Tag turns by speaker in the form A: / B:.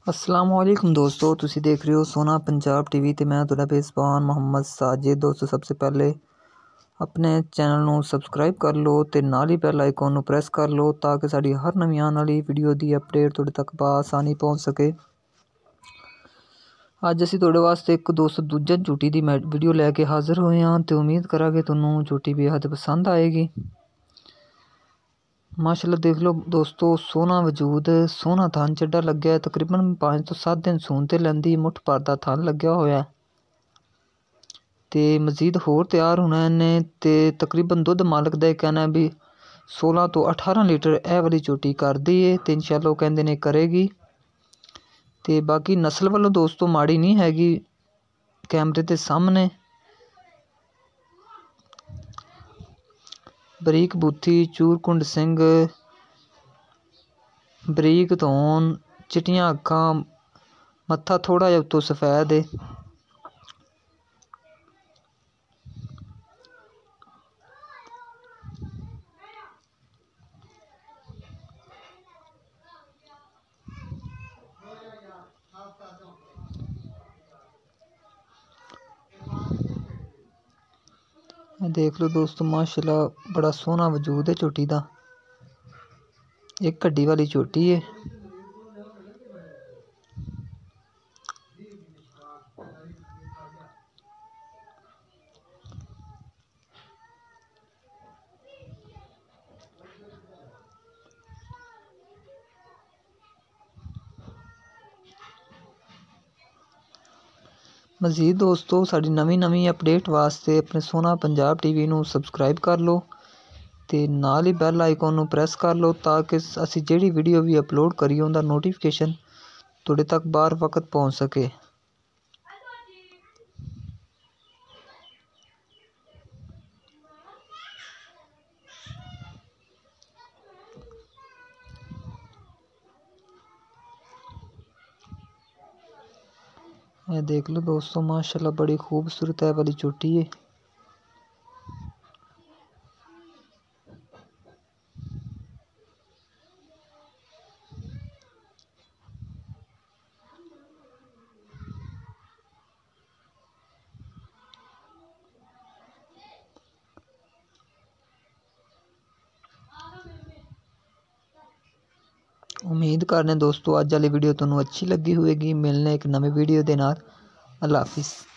A: असलामुअलैकुम दोस्तों, तुसी देख रहे हो सोना पंजाब टीवी ते मैं तुहाडा मेज़बान मोहम्मद साजिद। दोस्तों, सबसे पहले अपने चैनल नूं सबसक्राइब कर लो ते नाल ही बैल आइकन नूं प्रेस कर लो ताकि साडी हर नवीं आने वाली वीडियो दी अपडेट तुहाडे तक बआसानी पहुँच सके। अज असीं तुहाडे वास्ते एक दोस्त दूजा झूटी दी वीडियो लैके हाज़र होए हां ते उम्मीद करांगे तुहानूं झूटी बेहद पसंद आएगी। माशाल्लाह देख लो दोस्तों, सोहना वजूद, सोहना थन चड्डा लग्या है। तकरीबन 5 ਤੋਂ 7 दिन सून ते लैंदी, मुठ भर दा थन लग्या होया ते मजीद होर तैयार होना इन्ने ते तकरीबन दुध मालक दा कहना है भी 16 ਤੋਂ 18 लीटर ए वाली झोटी करदी है ते इंशाअल्लाह वो कहंदे ने करेगी। ते बाकी नस्ल वालों दोस्तों माड़ी नहीं हैगी, कैमरे ते सामने बरीक बूथी, चूरकुंड सिंह, बरीक धौन, चिट्टियां अखां, मत्था थोड़ा जिहा उत्तों सफेद है। देख लो दोस्तों, माशाल्लाह बड़ा सोहना वजूद है झोटी दा। एक हड्डी वाली झोटी है। मजीद दोस्तों साड़ी नवीं अपडेट वास्ते अपने सोना पंजाब टीवी नूं सबसक्राइब कर लो ते नाल ही बैल आइकन नूं प्रेस कर लो ताकि असीं जिहड़ी वीडियो भी अपलोड करिए उहदा नोटिफिकेशन तुहाडे तक बार वक्त पहुँच सके। ये देख लो दोस्तों, माशाल्लाह बड़ी खूबसूरत है वाली झोटी है। उम्मीद करने दोस्तों अज वाली वीडियो तुहानूं अच्छी लगी होएगी। मिलने एक नवी वीडियो दे नाल। अल्लाह हाफिज़।